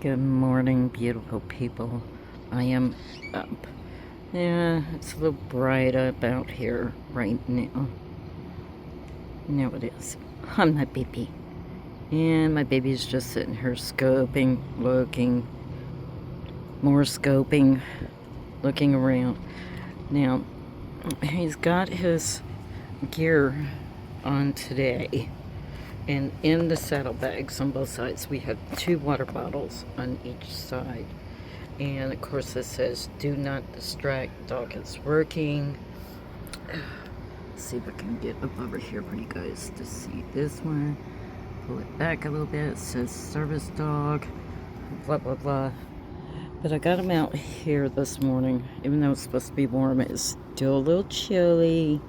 Good morning, beautiful people. I am up. Yeah, it's a little bright up out here right now. Now it is. I'm my baby. And my baby's just sitting here scoping, looking, more scoping, looking around. Now, he's got his gear on today. And in the saddlebags on both sides, we have 2 water bottles on each side. And of course it says, do not distract, dog is working. Let's see if I can get up over here for you guys to see this one. Pull it back a little bit. It says service dog, blah, blah, blah. But I got him out here this morning, even though it's supposed to be warm. It's still a little chilly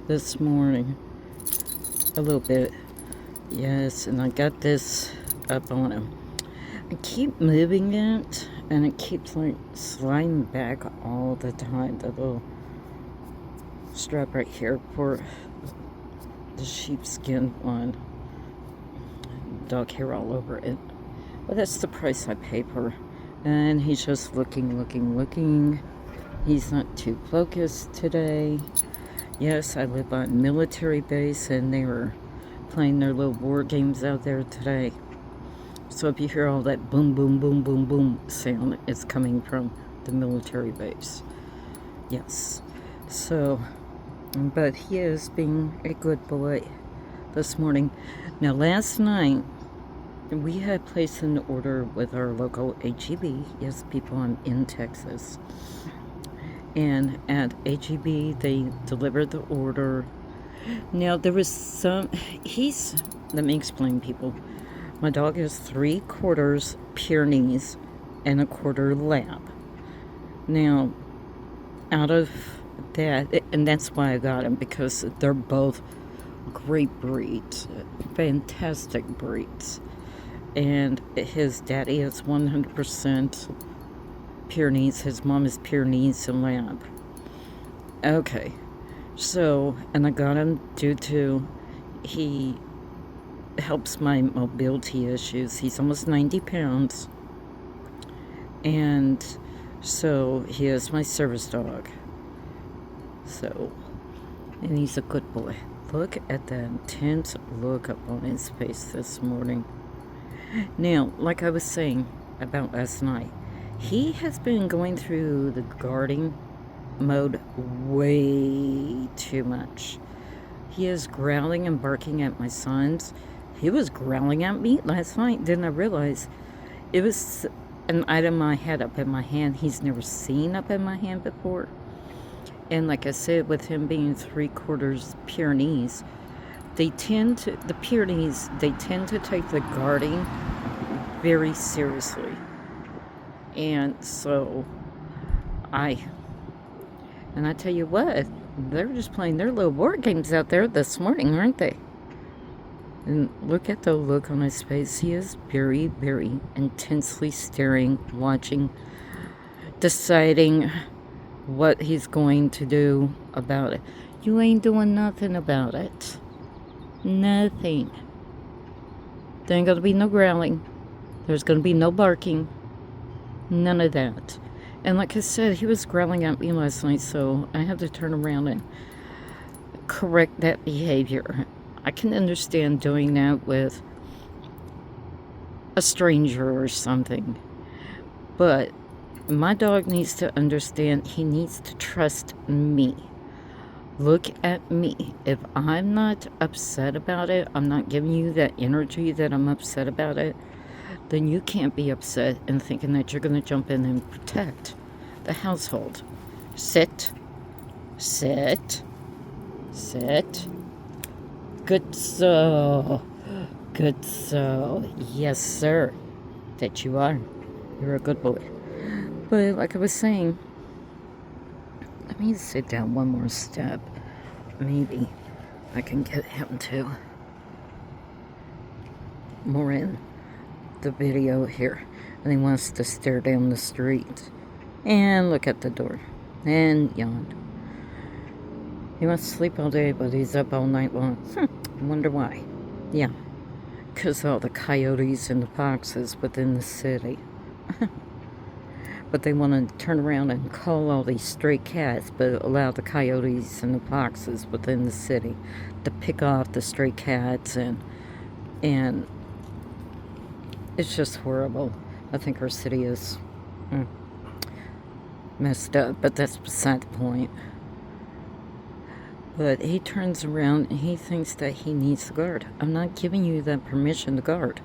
this morning. A little bit. Yes, and I got this up on him. I keep moving it, and it keeps like sliding back all the time. The little strap right here for the sheepskin one. Dog hair all over it. But that's the price I pay for. And he's just looking, looking, looking. He's not too focused today. Yes, I live on military base, and they were playing their little war games out there today. So if you hear all that boom, boom, boom, boom, boom sound, it's coming from the military base. Yes. So, but he is being a good boy this morning. Now, last night, we had placed an order with our local HEB. Yes, people, I'm in Texas. And at HEB, they delivered the order. Now, there was let me explain, people. My dog is 3/4 Pyrenees and 1/4 Lab. Now, out of that, and that's why I got him, because they're both great breeds, fantastic breeds. And his daddy is 100% Pyrenees, his mom is Pyrenees and Lab. Okay, so, and I got him due to he helps my mobility issues. He's almost 90 pounds. And so he is my service dog. So, and he's a good boy. Look at that intense look up on his face this morning. Now, like I was saying about last night, he has been going through the guarding mode way too much. He is growling and barking at my sons. He was growling at me last night. Didn't I realize it was an item I had up in my hand he's never seen up in my hand before. And like I said, with him being 3/4 Pyrenees, the Pyrenees, they tend to take the guarding very seriously. And so I tell you what, they're just playing their little war games out there this morning, aren't they? And look at the look on his face. He is very, very intensely staring, watching, deciding what he's going to do about it. You ain't doing nothing about it. Nothing. There ain't gonna be no growling. There's gonna be no barking. None of that. And like I said, he was growling at me last night, so I had to turn around and correct that behavior. I can understand doing that with a stranger or something. But my dog needs to understand he needs to trust me. Look at me. If I'm not upset about it, I'm not giving you that energy that I'm upset about it, then you can't be upset and thinking that you're going to jump in and protect the household. Sit. Sit. Sit. Good so. Good so. Yes, sir. That you are. You're a good boy. But like I was saying, let me sit down one more step. Maybe I can get him to more in the video here. And he wants to stare down the street and look at the door and yawn. He wants to sleep all day, but he's up all night long. I wonder why. Yeah. because all the coyotes and the foxes within the city. But they want to turn around and call all these stray cats, but allow the coyotes and the foxes within the city to pick off the stray cats, and it's just horrible. I think our city is messed up, but that's beside the point. But he turns around and he thinks that he needs to guard. I'm not giving you that permission to guard.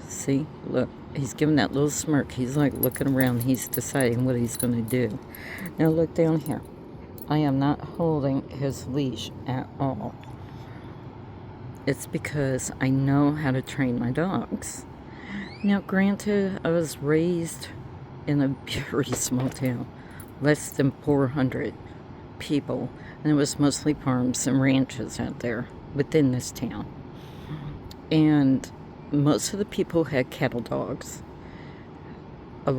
See, look, he's giving that little smirk. He's like looking around. He's deciding what he's going to do. Now look down here. I am not holding his leash at all. It's because I know how to train my dogs. Now, granted, I was raised in a very small town, less than 400 people, and it was mostly farms and ranches out there within this town. And most of the people had cattle dogs. I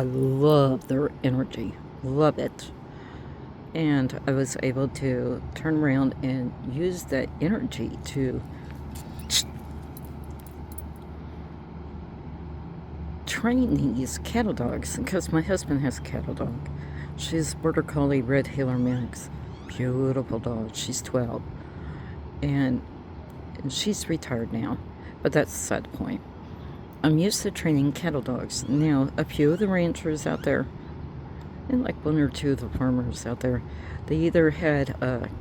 love their energy, love it. And I was able to turn around and use that energy to train these cattle dogs, because my husband has a cattle dog. She's a Border Collie Red Heeler Mix. Beautiful dog. She's 12. And she's retired now. But that's beside the point. I'm used to training cattle dogs. Now, a few of the ranchers out there, and like one or two of the farmers out there, they either had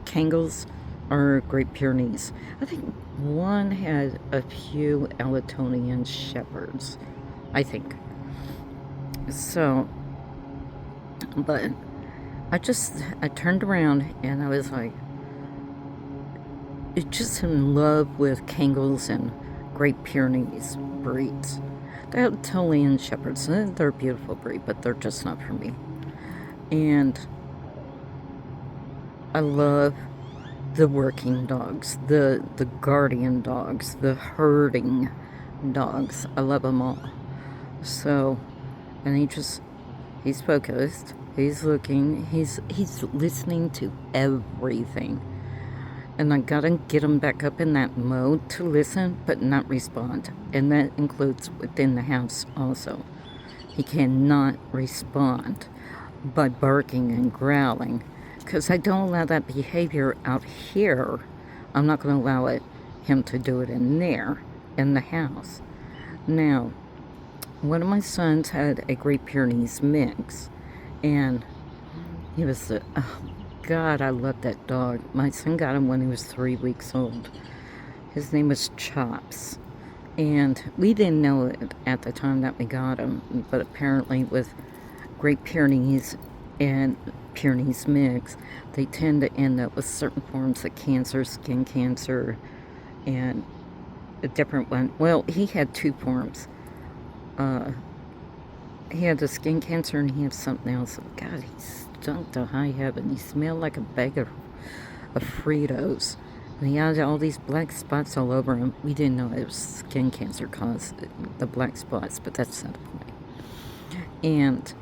Kangles or Great Pyrenees. I think one had a few Alatonian Shepherds, I think. So, but I turned around and I was like, just in love with Kangles and Great Pyrenees breeds. The Alatonian Shepherds, they're a beautiful breed, but they're just not for me. And I love the working dogs, the guardian dogs, the herding dogs. I love them all. So, and he's focused, he's looking, he's listening to everything. And I gotta get him back up in that mode to listen, but not respond. And that includes within the house also. He cannot respond by barking and growling, because I don't allow that behavior out here. I'm not going to allow him to do it in there, in the house. Now, one of my sons had a Great Pyrenees mix, and he was oh God, I love that dog. My son got him when he was 3 weeks old. His name was Chops. And we didn't know it at the time that we got him, but apparently with Great Pyrenees and Pyrenees mix, they tend to end up with certain forms of cancer, skin cancer, and a different one. Well, he had two forms. He had the skin cancer and he had something else. God, he stunk to high heaven. He smelled like a bag of Fritos. And he had all these black spots all over him. We didn't know it was skin cancer caused the black spots, but that's not the point. And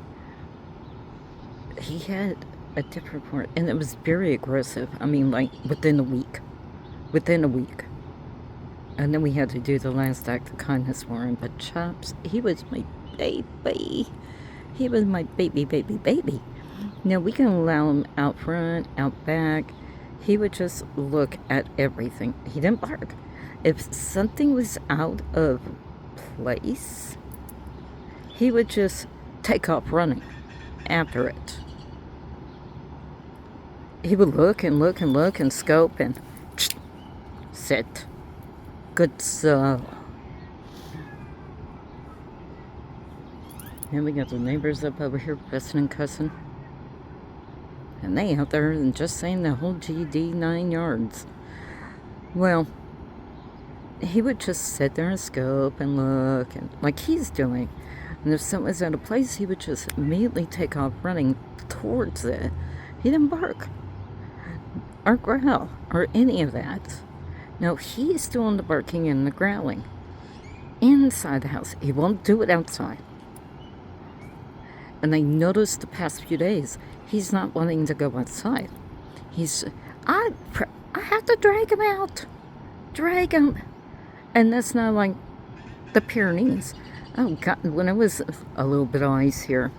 he had a different form, and it was very aggressive. I mean, like, within a week. And then we had to do the last act of kindness for him. But Chops, he was my baby. He was my baby. Now, we can allow him out front, out back. He would just look at everything. He didn't bark. If something was out of place, he would just take off running after it. He would look and look and look and scope and sit. Good stuff. And we got the neighbors up over here fussing and cussing. And they out there and just saying the whole GD 9 yards. Well, he would just sit there and scope and look, and like he's doing. And if something was out of place, he would just immediately take off running towards it. He didn't bark or growl or any of that. No, he's doing the barking and the growling inside the house. He won't do it outside. And I noticed the past few days, he's not wanting to go outside. I have to drag him out. Dragon. And that's not like the Pyrenees. Oh God, when it was a little bit of ice here,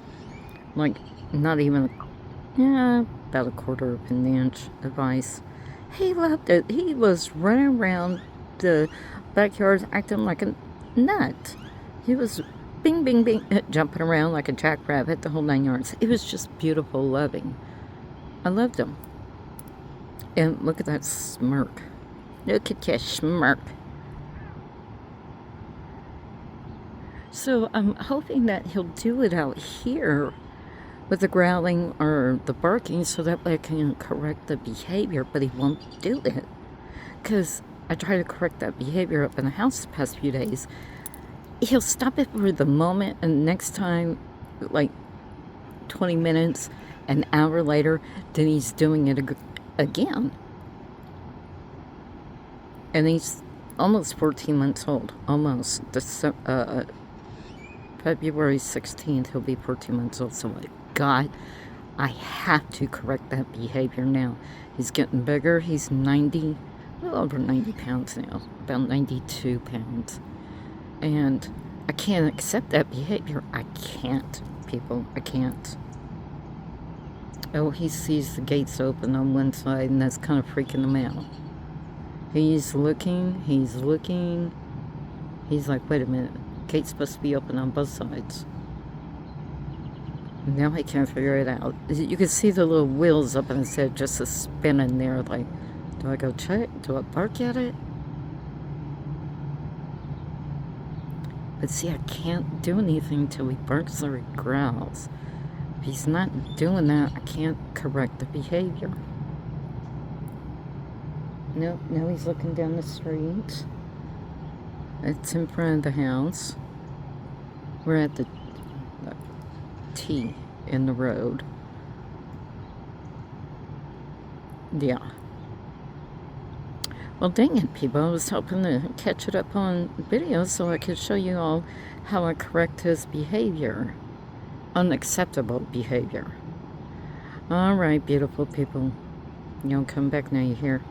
like not even, yeah, about a quarter of an inch of ice. He loved it. He was running around the backyard acting like a nut. He was bing, bing, bing, jumping around like a jackrabbit, the whole 9 yards. It was just beautiful, loving. I loved him. And look at that smirk. Look at your smirk. So I'm hoping that he'll do it out here with the growling or the barking so that way I can correct the behavior, but he won't do it. Because I try to correct that behavior up in the house the past few days. He'll stop it for the moment, and next time, like 20 minutes, an hour later, then he's doing it again. And he's almost 14 months old. Almost. February 16th, he'll be 14 months old. So, God, I have to correct that behavior now. He's getting bigger. He's 90, a little over 90 pounds now. About 92 pounds. And I can't accept that behavior. I can't, people. I can't. Oh, he sees the gates open on one side, and that's kind of freaking him out. He's looking. He's like, wait a minute. Gate's supposed to be open on both sides. Now I can't figure it out. You can see the little wheels up on his head just spinning there. Like, do I go check? Do I bark at it? But see, I can't do anything till he barks or he growls. If he's not doing that, I can't correct the behavior. No, now he's looking down the street. It's in front of the house. We're at the T in the road. Yeah. Well, dang it, people. I was hoping to catch it up on video so I could show you all how I correct his behavior. Unacceptable behavior. All right, beautiful people. You don't come back now, you hear?